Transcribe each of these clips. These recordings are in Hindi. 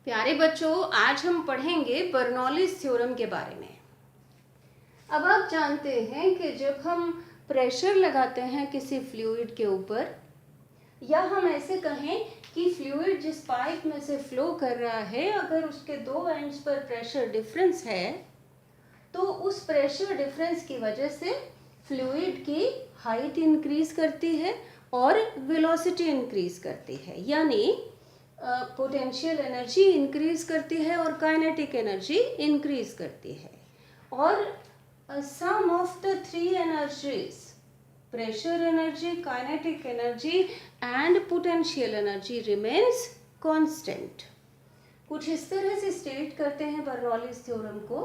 प्यारे बच्चों, आज हम पढ़ेंगे बर्नौलीज थ्योरम के बारे में। अब आप जानते हैं कि जब हम प्रेशर लगाते हैं किसी फ्लूइड के ऊपर, या हम ऐसे कहें कि फ्लूइड जिस पाइप में से फ्लो कर रहा है, अगर उसके दो एंड्स पर प्रेशर डिफरेंस है तो उस प्रेशर डिफरेंस की वजह से फ्लूइड की हाइट इंक्रीज करती है और वेलोसिटी इंक्रीज करती है, यानी पोटेंशियल एनर्जी इंक्रीज करती है और काइनेटिक एनर्जी इंक्रीज करती है। और sum of the three energies, pressure energy, kinetic energy and potential energy remains constant. कुछ इस तरह से स्टेट करते हैं बर्नौलीज थ्योरम को।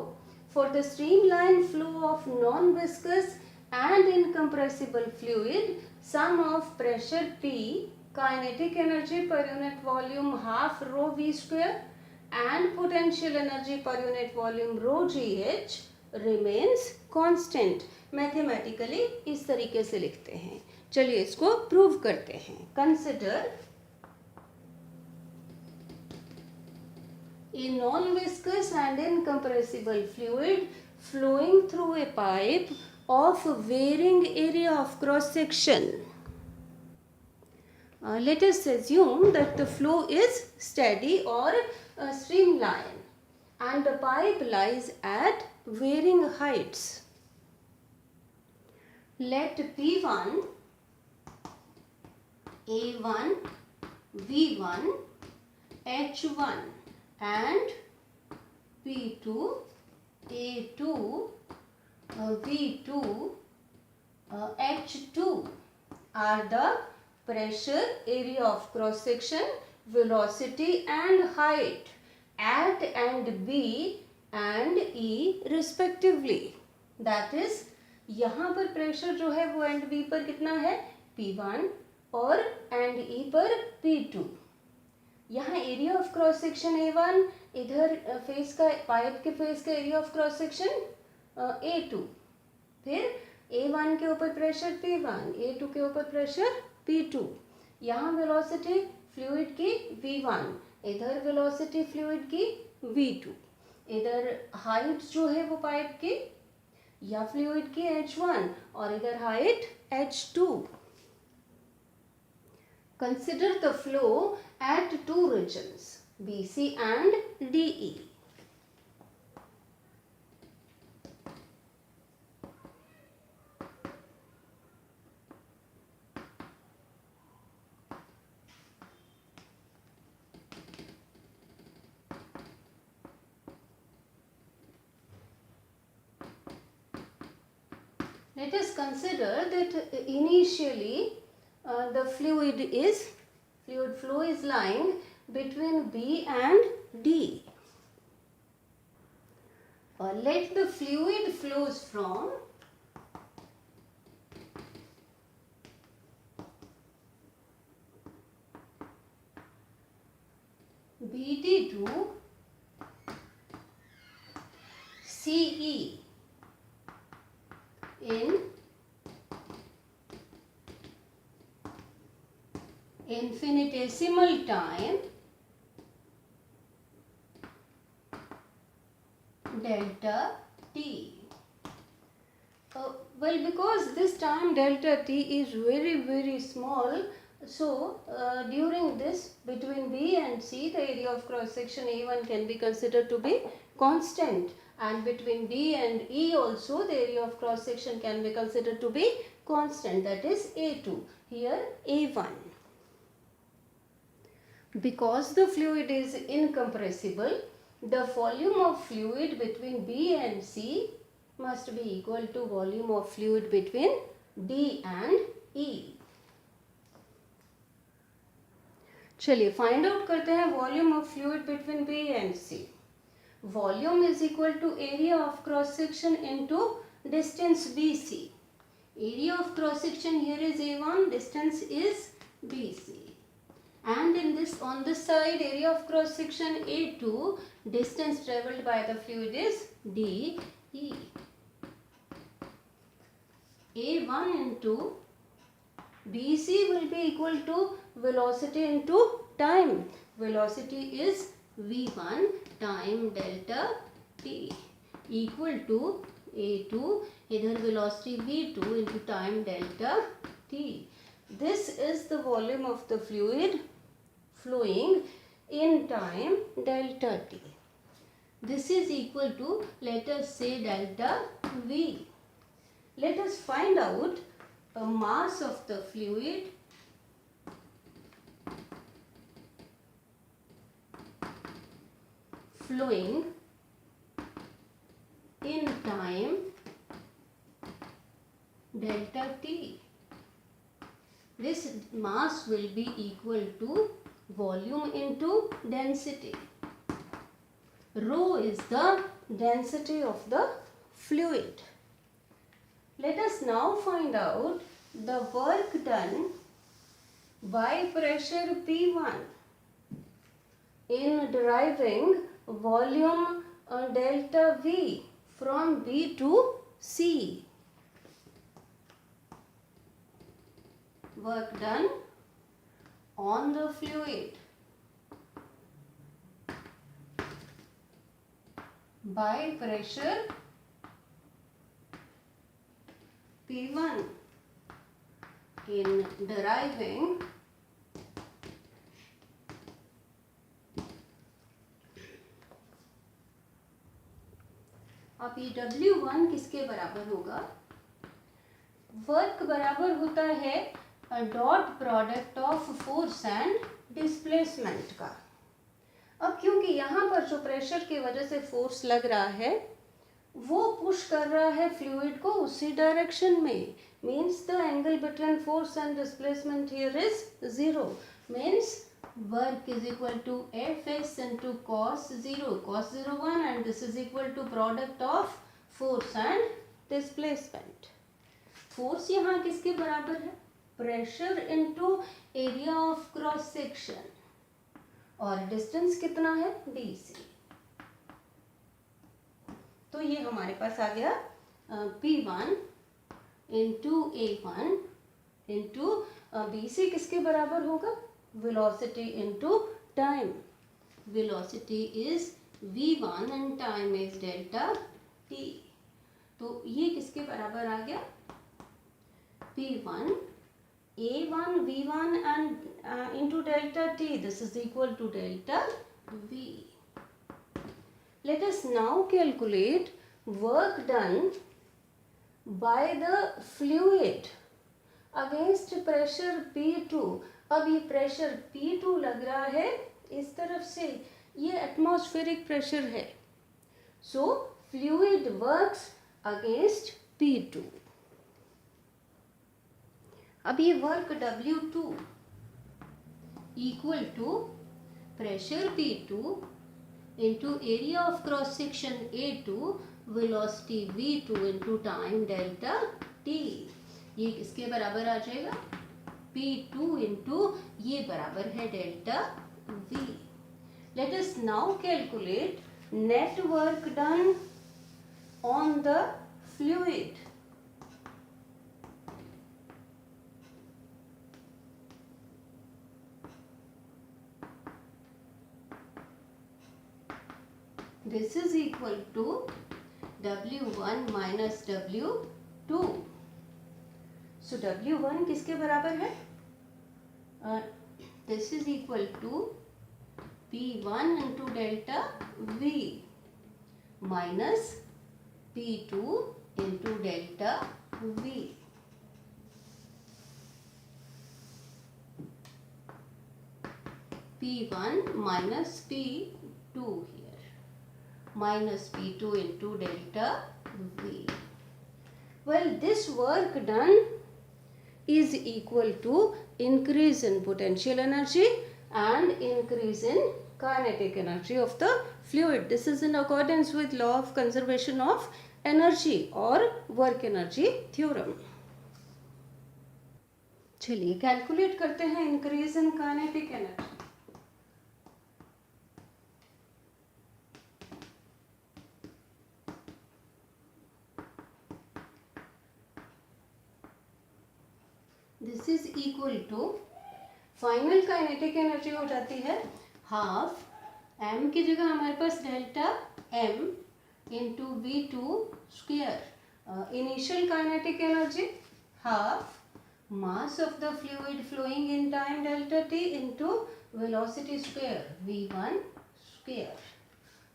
For the streamline flow of non viscous and incompressible fluid, sum of pressure P, kinetic energy per unit volume half rho v square and potential energy per unit volume rho gh remains constant। Mathematically इस तरीके से लिखते हैं। चलिए इसको प्रूव करते हैं। Consider a non-viscous and incompressible fluid flowing through a pipe of varying area of cross section. Let us assume that the flow is steady or streamline and the pipe lies at varying heights. Let P1, A1, V1, H1 and P2, A2, V2, H2 are the pressure, area of cross section, velocity and height at and B and E respectively। that is, यहाँ पर प्रेशर जो है वो एंड B पर कितना है, P1, और एंड E पर P2। यहाँ area of cross section A1, इधर फेस का, पाइप के फेस का area of cross section A2, फिर A1 के ऊपर प्रेशर P1, A2 के ऊपर प्रेशर P2। यहाँ वेलोसिटी फ्लूइड की V1, इधर वेलोसिटी फ्लूइड की V2, इधर हाइट जो है वो पाइप की या फ्लूइड की H1 और इधर height H2। Consider the flow at two regions BC and DE। Let us consider that initially the fluid flow is lying between B and D. Let the fluid flows from BD to CE in infinitesimal time delta t. Well, because this time delta t is very small, so during this between B and C, the area of cross section A1 can be considered to be constant, and between B and E also the area of cross section can be considered to be constant, that is A2, here A1. Because the fluid is incompressible, the volume of fluid between B and C must be equal to volume of fluid between D and E. चलिए फाइंड आउट करते हैं volume of fluid between B and C। Volume is equal to area of cross section into distance BC. Area of cross section here is A1, distance is BC. And in this, on this side, area of cross section A2, distance travelled by the fluid is DE. A1 into BC will be equal to velocity into time. Velocity is V1 time delta t equal to A2, इधर velocity V2 into time delta t. This is the volume of the fluid flowing in time delta t. This is equal to, let us say, delta V. Let us find out a mass of the fluid flowing in time delta t. This mass will be equal to volume into density. Rho is the density of the fluid. Let us now find out the work done by pressure P1 in deriving volume delta V from B to C. Work done on the fluid by pressure P1 in deriving अब ये W1 किसके बराबर होगा? वर्क बराबर होता है dot product of force and displacement का. अब क्योंकि यहाँ पर जो प्रेशर की वजह से फोर्स लग रहा है वो पुश कर रहा है फ्लूइड को उसी डायरेक्शन में, means the angle between force and displacement here is 0. Means work is equal to Fs into cos 0, cos 0 1, and this is equal to product of force and displacement. Force यहाँ किसके बराबर है? Pressure into area of cross section, और डिस्टेंस कितना है? dc. तो ये हमारे पास आ गया P1 into A1 into BC किसके बराबर होगा? Velocity into time. Velocity is V1 and time is delta t. तो ये किसके बराबर आ गया? P1 A1 V1 and into delta t. This is equal to delta V. Let us now calculate work done by the fluid against pressure P2. अब ये प्रेशर P2 लग रहा है इस तरफ से, ये एटमॉस्फेरिक प्रेशर है. So fluid works against P2. अब ये work W2 equal to pressure P2 into area of cross section A2, velocity V2 into time delta t. ये किसके बराबर आ जाएगा? P2 इंटू ये बराबर है delta V. Let us now calculate net work done on the fluid. This is equal to W1 minus W2. So W1 किसके बराबर है? This is equal to P1 into delta V minus P2 into delta V. P1 minus P2 here, minus P2 into delta V. Well, this work done is equal to increase in potential energy and increase in kinetic energy of the fluid. This is in accordance with law of conservation of energy or work energy theorem. चलिए कैलकुलेट करते हैं increase in kinetic energy. This is equal to final kinetic energy हो जाती है हाफ m की जगह हमारे पास delta m into v two square. Initial kinetic energy half mass of the fluid flowing in time delta t into velocity square v1 square.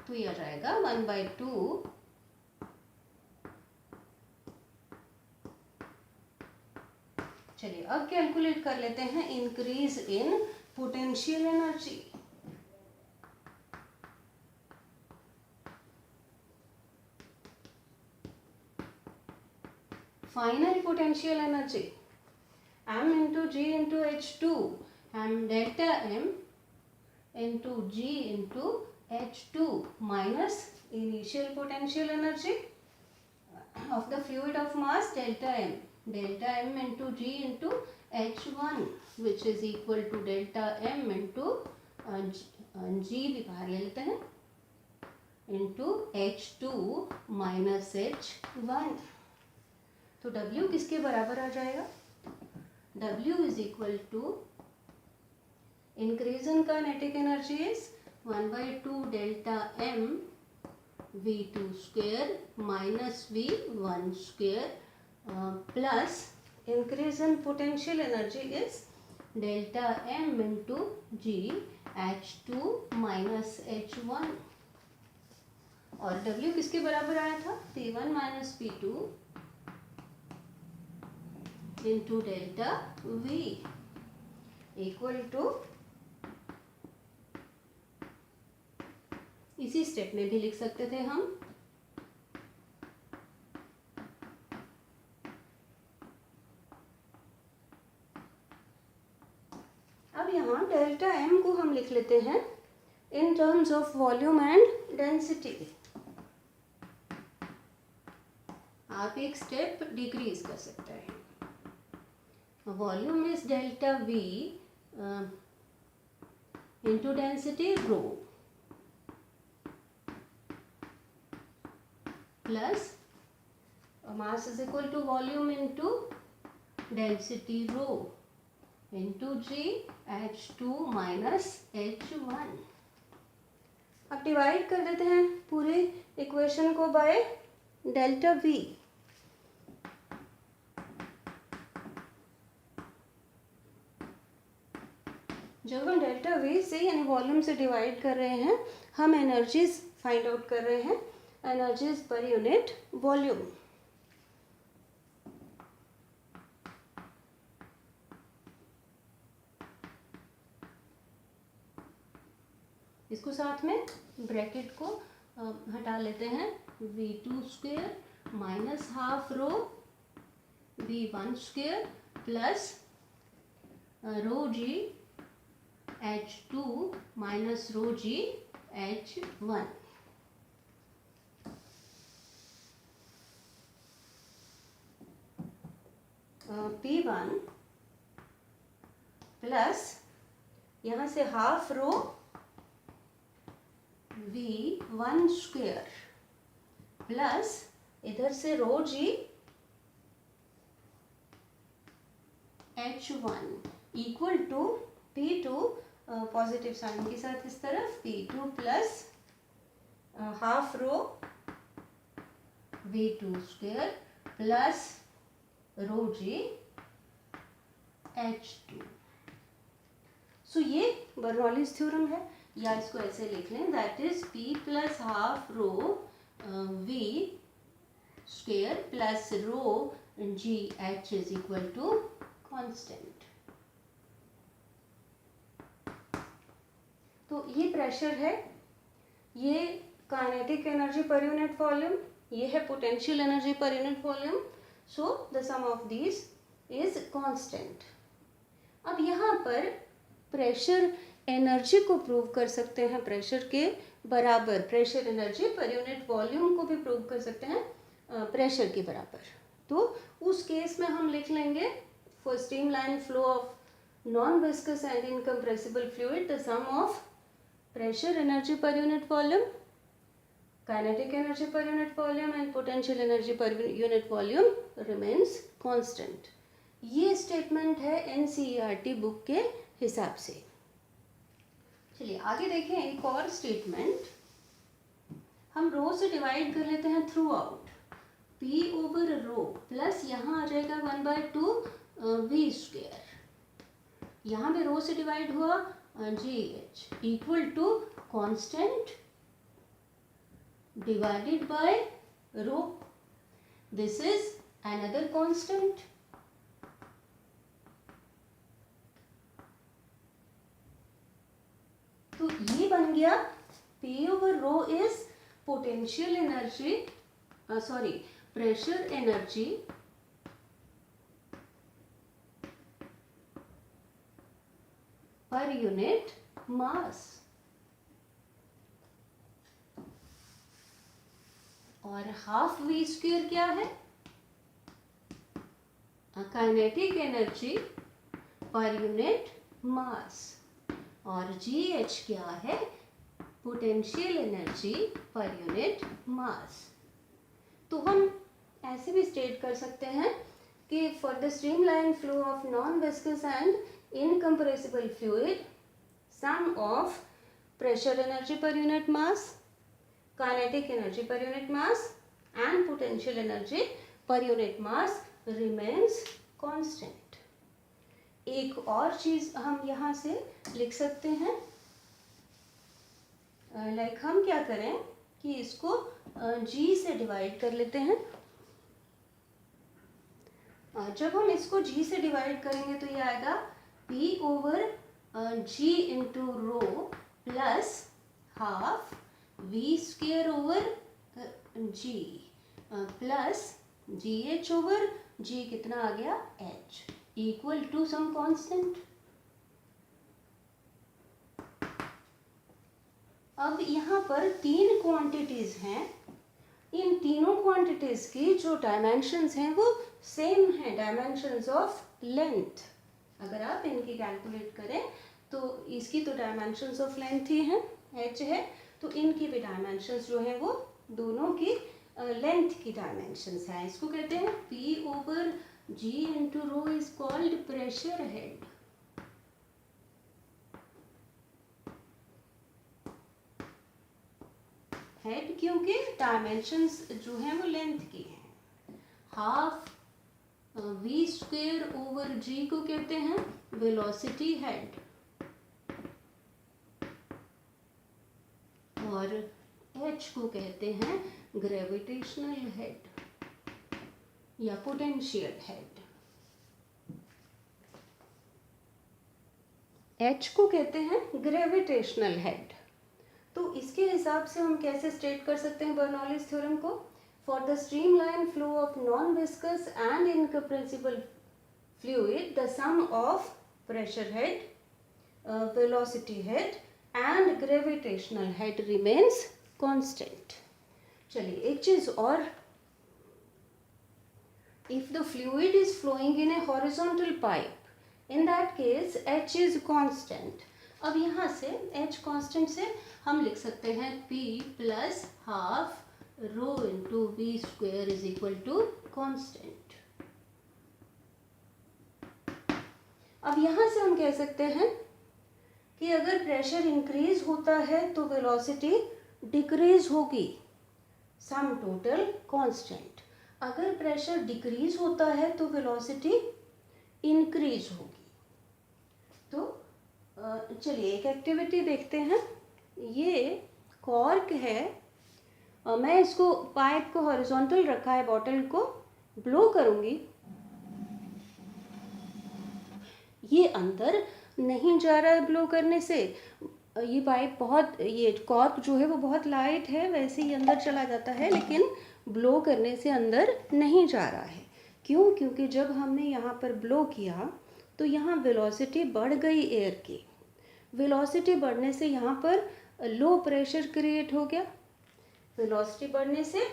तो ये आ जाएगा 1/2 चलिए अब कैलकुलेट कर लेते हैं increase in potential energy. Final potential energy m into g into H2 m delta m into g into H2 minus initial potential energy of the fluid of mass delta m into g into h1 which is equal to delta m into g भी बाहर ले लेते हैं into h2 minus h1। तो w किसके बराबर आ जाएगा? w is equal to increase in kinetic energy is 1/2 delta m v2 square minus v1 square plus increase in potential energy is delta m into g h2 minus h1। और w किसके बराबर आया था? p1 minus p2 into delta v equal to, इसी स्टेप में भी लिख सकते थे हम अब यहाँ डेल्टा m को हम लिख लेते हैं in terms of volume and density. आप एक स्टेप डिक्रीज कर सकते हैं। Volume is delta v into density rho plus mass is equal to volume into density rho into g h2 minus h1। अब डिवाइड कर देते हैं पूरे इक्वेशन को बाय डेल्टा v। जब हम डेल्टा v से यानी वॉल्यूम से डिवाइड कर रहे हैं हम एनर्जीज फाइंड आउट कर रहे हैं, एनर्जीज पर यूनिट वॉल्यूम। इसको साथ में ब्रैकेट को हटा लेते हैं v2 square minus half rho v1 square plus rho g h2 minus rho g h1। P1 plus यहाँ से half rho V1 square plus इधर से rho g H1 equal to P2 positive sign के साथ इस तरफ P2 plus half rho V2 square plus rho g H2। So ये बर्नौलीज थ्योरम है, या इसको ऐसे लिख लें that is P plus half rho V square plus rho g H is equal to constant. तो ये प्रेशर है, ये kinetic energy per unit volume, ये है potential energy per unit volume. So the sum of these is constant। अब यहाँ पर प्रेशर एनर्जी को प्रूव कर सकते हैं प्रेशर के बराबर, pressure energy per unit volume को भी प्रूव कर सकते हैं प्रेशर के बराबर। तो उस केस में हम लिख लेंगे for streamline flow of non viscous and incompressible fluid the sum of pressure energy per unit volume, kinetic energy per unit volume and potential energy per unit volume remains constant। ये स्टेटमेंट है NCERT बुक के हिसाब से। चलिए आगे देखें एक और स्टेटमेंट। हम रो से डिवाइड कर लेते हैं थ्रू आउट, p ओवर रो प्लस यहाँ आ जाएगा 1/2 v स्क्वेयर, यहाँ पे रो से डिवाइड हुआ gh equal to constant divided by rho, this is another constant. तो ये बन गया p over rho is potential energy, sorry pressure energy per unit mass, और हाफ v स्क्वायर क्या है, kinetic energy per unit mass, और gh क्या है, potential energy per unit mass. तो हम ऐसे भी स्टेट कर सकते हैं कि for the streamline flow of non viscous and incompressible fluid, sum of pressure energy per unit mass, kinetic energy per unit mass and potential energy per unit mass remains constant. एक और चीज हम यहाँ से लिख सकते हैं, लाइक हम क्या करें कि इसको g से डिवाइड कर लेते हैं। जब हम इसको g से डिवाइड करेंगे तो ये आएगा p over g into rho plus half v square over g plus gh over g कितना आ गया h equal to sum constant. अब यहाँ पर तीन क्वांटिटीज हैं, इन तीनों क्वांटिटीज की जो डायमेंशंस हैं वो सेम है, डायमेंशंस ऑफ लेंथ। अगर आप इनकी कैलकुलेट करें तो इसकी तो डायमेंशंस ऑफ लेंथ ही है, h है, तो इनकी भी डायमेंशंस जो है वो दोनों की लेंथ की डायमेंशंस हैं। इसको कहते हैं p over g into row is called pressure head. Head क्योंकि डायमेंशंस जो हैं वो लेंथ की हैं। Half v square over g को कहते हैं वेलोसिटी हेड, और h को कहते हैं ग्रेविटेशनल हेड या पोटेंशियल हेड। h को कहते हैं ग्रेविटेशनल हेड। तो इसके हिसाब से हम कैसे स्टेट कर सकते हैं बर्नौलीज थ्योरम को? For the streamline flow of non viscous and incompressible fluid the sum of pressure head, velocity head and gravitational head remains constant. चलिए एक चीज और, if the fluid is flowing in a horizontal pipe, in that case h is constant। अब यहाँ से h कांस्टेंट से हम लिख सकते हैं p plus half rho into v square is equal to constant. अब यहाँ से हम कह सकते हैं कि अगर प्रेशर इंक्रीज होता है तो वेलोसिटी डिक्रीज होगी, सम टोटल कांस्टेंट। अगर प्रेशर डिक्रीज होता है तो वेलोसिटी इंक्रीज होगी। तो चलिए एक एक्टिविटी देखते हैं। ये कॉर्क है, मैं इसको पाइप को हॉरिजॉन्टल रखा है, बॉटल को ब्लो करूंगी, ये अंदर नहीं जा रहा है ब्लो करने से। ये पाइप बहुत, ये कॉर्क जो है वो बहुत लाइट है, वैसे ही अंदर चला जाता है, लेकिन ब्लो करने से अंदर नहीं जा रहा है। क्यों? क्योंकि जब हमने यहाँ पर ब्लो किया तो यहाँ वेलोसिटी बढ़ गई एयर की। वेलोसिटी बढ़ने से यहाँ पर लो प्रेशर क्रिएट हो गया, वेलोसिटी बढ़ने से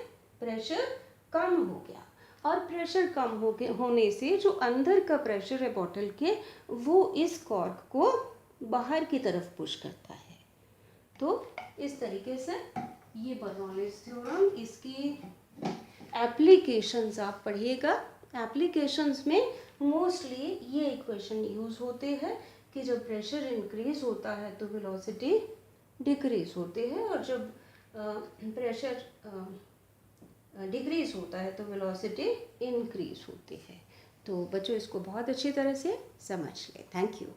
प्रेशर कम हो गया, और प्रेशर कम होने से जो अंदर का प्रेशर है बॉटल के, वो इस कॉर्क को बाहर की तरफ पुश करता है। तो इस तरीके से ये बर्नौलीज थ्योरम, इसकी एप्लीकेशंस आप पढ़िएगा। एप्लीकेशंस में मोस्टली ये इक्वेशन यूज होते हैं कि जब प्रेशर इंक्रीज होता है तो वेलोसिटी डिक्रीज होती है, और जब प्रेशर डिक्रीज होता है तो वेलोसिटी इंक्रीज होती है। तो बच्चों इसको बहुत अच्छी तरह से समझ लें। Thank you.